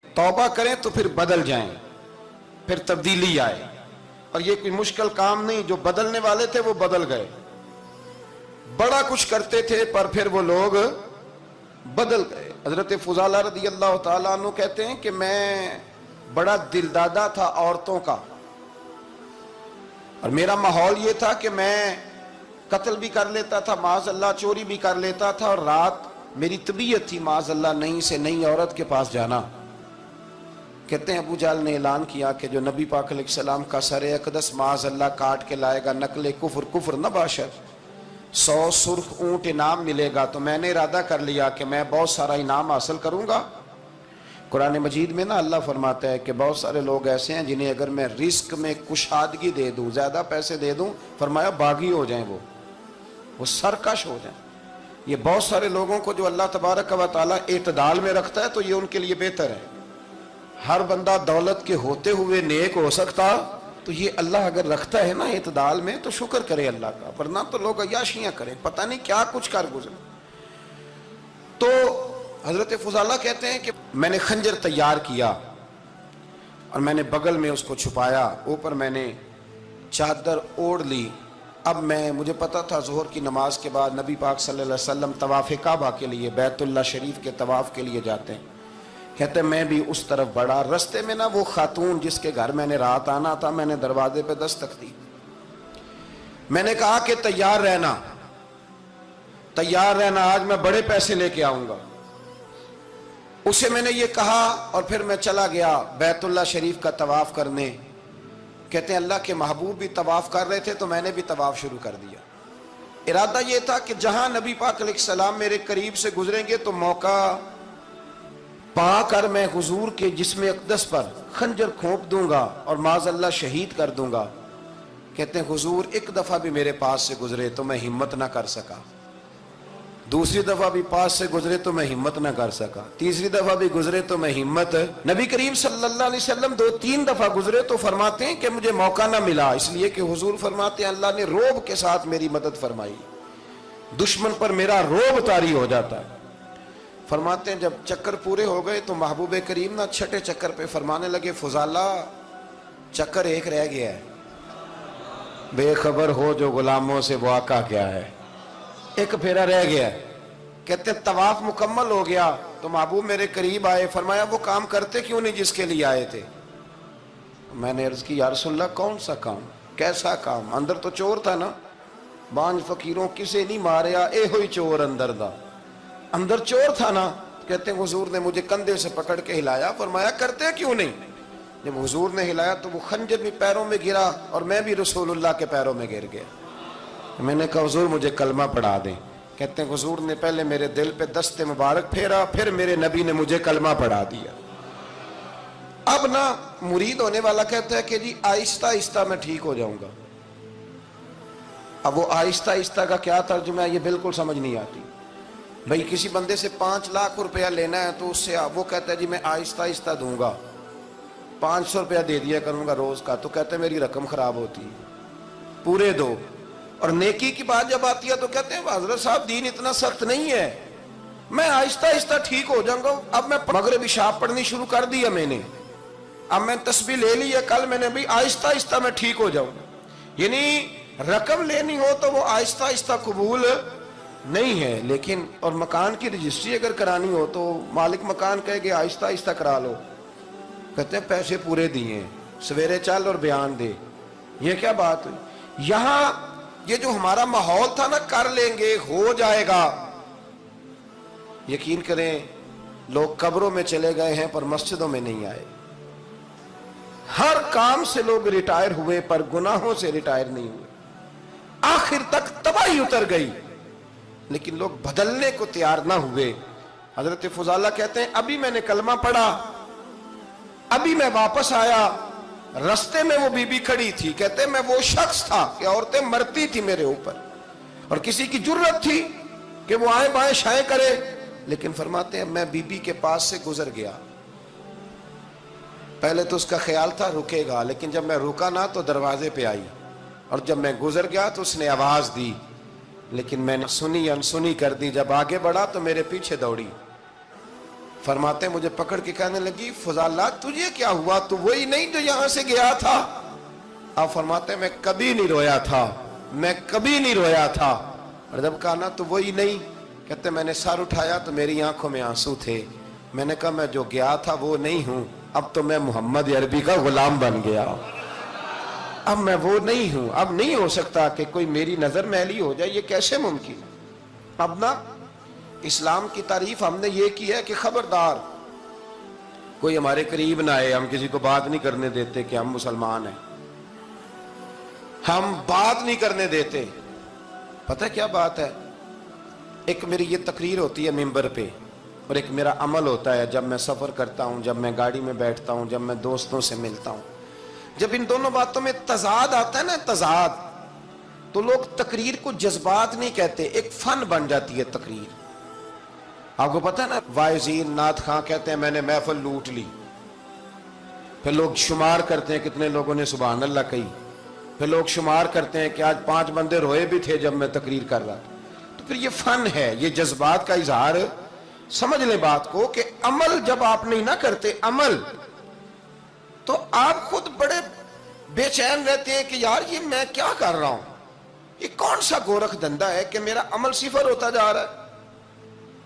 तौबा करें तो फिर बदल जाएं, फिर तब्दीली आए। और ये कोई मुश्किल काम नहीं, जो बदलने वाले थे वो बदल गए। बड़ा कुछ करते थे पर फिर वो लोग बदल गए। हजरत फुजाला रदी अल्लाह ताला अन्हु कहते हैं कि मैं बड़ा दिलदादा था औरतों का, और मेरा माहौल ये था कि मैं कत्ल भी कर लेता था, माज़अल्लाह चोरी भी कर लेता था, और रात मेरी तबीयत थी माज़अल्लाह नई से नई औरत के पास जाना। कहते हैं अबू जाल ने ऐलान किया कि जो नबी पाक अलैहिस्सलाम का सरे अक़दस माज़अल्लाह काट के लाएगा, नकले कुफ्र कुफ्र न बाशर, 100 सुर्ख ऊंट इनाम मिलेगा। तो मैंने इरादा कर लिया कि मैं बहुत सारा इनाम हासिल करूंगा। कुरान मजीद में ना अल्लाह फरमाता है कि बहुत सारे लोग ऐसे हैं जिन्हें अगर मैं रिस्क में कुशादगी दे दूं, ज्यादा पैसे दे दूं, फरमाया बागी हो जाएं, वो सरकश हो जाएं। ये बहुत सारे लोगों को जो अल्लाह तबारक व तआला एतदाल में रखता है तो ये उनके लिए बेहतर है। हर बंदा दौलत के होते हुए नेक हो सकता, तो ये अल्लाह अगर रखता है ना एतदाल में तो शुक्र करे अल्लाह का, वरना तो लोग अय्याशियां करें, पता नहीं क्या कुछ कर गुजरे। तो हजरत फुजाला कहते हैं कि मैंने खंजर तैयार किया और मैंने बगल में उसको छुपाया, ऊपर मैंने चादर ओढ़ ली। अब मुझे पता था ज़ोहर की नमाज के बाद नबी पाक सल्लल्लाहु अलैहि वसल्लम तवाफ़ काबा के लिए, बैतुल्लाह शरीफ के तवाफ़ के लिए जाते हैं। कहते मैं भी उस तरफ बढ़ा। रस्ते में ना वो खातून जिसके घर मैंने रात आना था, मैंने दरवाजे पे दस्तक दी। मैंने कहा कि तैयार रहना, तैयार रहना, आज मैं बड़े पैसे लेके आऊंगा। उसे मैंने ये कहा और फिर मैं चला गया बैतुल्लाह शरीफ का तवाफ करने। कहते हैं अल्लाह के महबूब भी तवाफ कर रहे थे तो मैंने भी तवाफ शुरू कर दिया। इरादा ये था कि जहां नबी पाक अलैहिस्सलाम मेरे करीब से गुजरेंगे तो मौका पाकर मैं हुजूर के जिस्म अक़दस पर खंजर खोप दूंगा और माज़अल्लाह शहीद कर दूंगा। कहते हैं हुजूर एक दफा भी मेरे पास से गुजरे तो मैं हिम्मत ना कर सका, दूसरी दफा भी पास से गुजरे तो मैं हिम्मत ना कर सका, तीसरी दफा भी गुजरे तो मैं हिम्मत। नबी करीम सल्लल्लाहु अलैहि वसल्लम 2-3 दफा गुजरे तो फरमाते हैं कि मुझे मौका ना मिला, इसलिए कि हुजूर फरमाते हैं अल्लाह ने रोब के साथ मेरी मदद फरमाई, दुश्मन पर मेरा रोब तारी हो जाता है। फरमाते हैं जब चक्कर पूरे हो गए तो महबूब करीम ना छठे चक्कर पे फरमाने लगे फुजाला चक्कर एक रह गया है, बेखबर हो जो गुलामों से वो आका क्या है, एक फेरा रह गया। कहते तवाफ मुकम्मल हो गया तो महबूब मेरे करीब आए, फरमाया वो काम करते क्यों नहीं जिसके लिए आए थे। मैंने अर्ज की या रसूलल्लाह कौन सा काम, कैसा काम। अंदर तो चोर था ना, बांझ फकीरों किसे नहीं मारिया ए हुई चोर अंदर दा, अंदर चोर था ना। कहते हैं हुजूर ने मुझे कंधे से पकड़ के हिलाया, फरमाया करते क्यों नहीं। जब हुजूर ने हिलाया तो वो खंजर भी पैरों में गिरा और मैं भी रसूलुल्लाह के पैरों में गिर गया। मैंने कहा हुजूर मुझे कलमा पढ़ा दें। कहते हैं हुजूर ने पहले मेरे दिल पे दस्ते मुबारक फेरा, फिर मेरे नबी ने मुझे कलमा पढ़ा दिया। अब ना मुरीद होने वाला कहता है कि जी आहिस्ता आहिस्ता मैं ठीक हो जाऊंगा। अब वो आहिस्ता आहिस्ता का क्या तर्जुमा है ये बिल्कुल समझ नहीं आती। भाई किसी बंदे से 5 लाख रुपया लेना है तो उससे वो कहता है जी मैं आहिस्ता आहिस्ता दूंगा, 500 रुपया दे दिया करूंगा रोज का, तो कहते हैं मेरी रकम खराब होती है, पूरे दो। और नेकी की बात जब आती है तो कहते हैं हजरत साहब दीन इतना सख्त नहीं है, मैं आहिस्ता आहिस्ता ठीक हो जाऊंगा। अब मैं मगरिब इशा पढ़नी शुरू कर दिया मैंने, अब मैं तस्बीह ले ली है कल मैंने, भी आहिस्ता आहिस्ता मैं ठीक हो जाऊंगा। यानी रकम लेनी हो तो वो आहिस्ता आहिस्ता कबूल नहीं है। लेकिन और मकान की रजिस्ट्री अगर करानी हो तो मालिक मकान कहे आहिस्ता आहिस्ता करा लो, कहते हैं पैसे पूरे दिए, सवेरे चल और बयान दे। ये क्या बात हुई। यहां ये जो हमारा माहौल था ना, कर लेंगे हो जाएगा, यकीन करें लोग कब्रों में चले गए हैं पर मस्जिदों में नहीं आए। हर काम से लोग रिटायर हुए पर गुनाहों से रिटायर नहीं हुए। आखिर तक तबाही उतर गई लेकिन लोग बदलने को तैयार ना हुए। हजरत फुजाला कहते हैं अभी मैंने कलमा पढ़ा, अभी मैं वापस आया, रस्ते में वो बीबी खड़ी थी। कहते मैं वो शख्स था कि औरतें मरती थी मेरे ऊपर और किसी की जुर्रत थी कि वो आए बाएं शाएं करे, लेकिन फरमाते हैं मैं बीबी के पास से गुजर गया। पहले तो उसका ख्याल था रुकेगा, लेकिन जब मैं रुका ना तो दरवाजे पे आई, और जब मैं गुजर गया तो उसने आवाज दी, लेकिन मैंने सुनी अनसुनी कर दी। जब आगे बढ़ा तो मेरे पीछे दौड़ी। فرماتے ہیں مجھے پکڑ کے کہنے لگی فضالہ تجھے کیا ہوا، تو وہی نہیں جو یہاں سے گیا تھا؟ آپ فرماتے ہیں میں کبھی نہیں رویا تھا، میں کبھی نہیں رویا تھا۔ اور جب کہا نا تو وہی نہیں، کہتے میں نے سر اٹھایا تو میری آنکھوں میں آنسو تھے، میں نے کہا میں جو گیا تھا وہ نہیں ہوں، اب تو میں محمد عربی کا غلام بن گیا، اب میں وہ نہیں ہوں، اب نہیں ہو سکتا کہ کوئی میری نظر میلی ہو جائے، یہ کیسے ممکن؟ اب نا اسلام کی تعریف ہم نے یہ کی ہے کہ خبردار کوئی ہمارے قریب نہ آئے، ہم کسی کو بات نہیں کرنے دیتے کہ ہم مسلمان ہیں، ہم بات نہیں کرنے دیتے۔ پتہ کیا بات ہے، ایک میری یہ تقریر ہوتی ہے ممبر پہ، اور ایک میرا عمل ہوتا ہے جب میں سفر کرتا ہوں، جب میں گاڑی میں بیٹھتا ہوں، جب میں دوستوں سے ملتا ہوں۔ جب ان دونوں باتوں میں تضاد آتا ہے نا، تضاد، تو لوگ تقریر کو جذبات نہیں کہتے، ایک فن بن جاتی ہے تقریر۔ آپ کو پتہ ہے نا وائزین نعت خواں کہتے ہیں میں نے محفل لوٹ لی، پھر لوگ شمار کرتے ہیں کتنے لوگوں نے سبحان اللہ کہی، پھر لوگ شمار کرتے ہیں کہ آج 5 بندے روئے بھی تھے جب میں تقریر کر رہا تھا۔ تو پھر یہ فن ہے، یہ جذبات کا اظہار۔ سمجھ لیں بات کو کہ عمل جب آپ نہیں نہ کرتے عمل، تو آپ خود بڑے بے چین رہتے ہیں کہ یار یہ میں کیا کر رہا ہوں، یہ کون سا گورکھ دھندا ہے کہ میرا عمل صفر ہوتا جا رہا ہے۔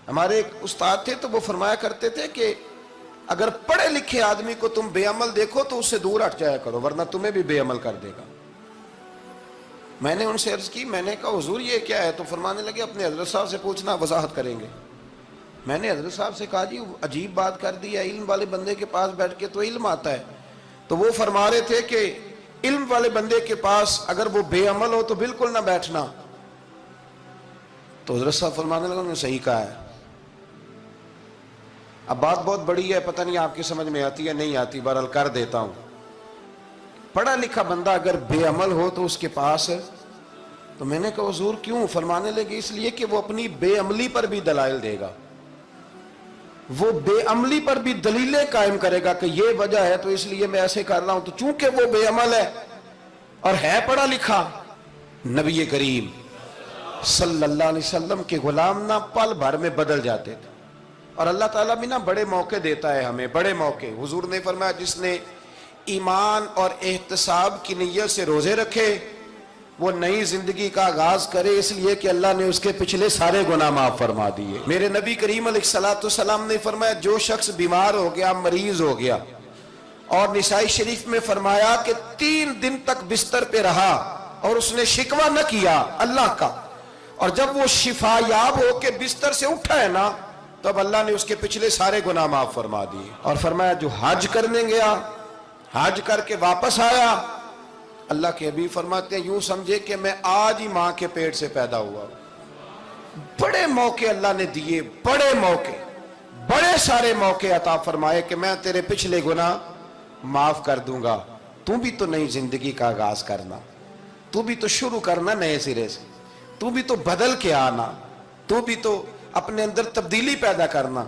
ہمارے ایک استاد تھے تو وہ فرمایا کرتے تھے کہ اگر پڑھے لکھے آدمی کو تم بے عمل دیکھو تو اس سے دور ہٹ جایا کرو، ورنہ تمہیں بھی بے عمل کر دے گا۔ میں نے ان سے عرض کی، میں نے کہا حضور یہ کیا ہے؟ تو فرمانے لگے اپنے حضرت صاحب سے پوچھنا، وضاحت کریں گے۔ میں نے حضرت صاحب سے کہا جی عجیب بات کر دی ہے، علم والے بندے کے پاس بیٹھ کے تو علم آتا ہے۔ تو وہ فرما رہے تھے کہ علم والے بندے کے پاس اگر وہ بے عمل ہو تو بالکل نہ بیٹھنا۔ تو حضرت صاحب فرمانے لگا انہوں نے صحیح کہا ہے۔ اب بات بہت بڑی ہے، پتہ نہیں آپ کی سمجھ میں آتی ہے نہیں آتی، بہرحال کر دیتا ہوں۔ پڑھا لکھا بندہ اگر بے عمل ہو تو اس کے پاس، تو میں نے کہا حضور کیوں؟ فرمانے لگے اس لیے کہ وہ اپنی بے عملی پر بھی دلائل دے گا، وہ بے عملی پر بھی دلیلیں قائم کرے گا کہ یہ وجہ ہے تو اس لیے میں ایسے کر رہا ہوں۔ تو چونکہ وہ بے عمل ہے اور ہے پڑھا لکھا، نبی کریم صلی اللہ علیہ وسلم کے غلام نہ پل بھر میں بدل جاتے تھے۔ اور اللہ تعالیٰ بھی نہ بڑے موقع دیتا ہے ہمیں، بڑے موقع۔ حضور نے فرمایا جس نے ایمان اور احتساب کی نیت سے روزے رکھے وہ نئی زندگی کا آغاز کرے، اس لیے کہ اللہ نے اس کے پچھلے سارے گناہ معاف فرما دیے۔ میرے نبی کریم علیہ الصلوۃ والسلام نے فرمایا جو شخص بیمار ہو گیا، مریض ہو گیا، اور نسائی شریف میں فرمایا کہ 3 دن تک بستر پہ رہا اور اس نے شکوہ نہ کیا اللہ کا، اور جب وہ شفا یاب ہو کے بستر سے اٹھا ہے نا، تب اللہ نے اس کے پچھلے سارے گناہ معاف فرما دیے۔ اور فرمایا جو حج کرنے گیا، حج کر کے واپس آیا، اللہ کے حبیب فرماتے ہیں یوں سمجھے کہ میں آج ہی ماں کے پیٹ سے پیدا ہوا۔ بڑے موقع اللہ نے دیے، بڑے موقع، بڑے سارے موقع عطا فرمائے کہ میں تیرے پچھلے گناہ معاف کر دوں گا، تو بھی تو نئی زندگی کا آغاز کرنا، تو بھی تو شروع کرنا نئے سرے سے، تو بھی تو بدل کے آنا، تو بھی تو اپنے اندر تبدیلی پیدا کرنا۔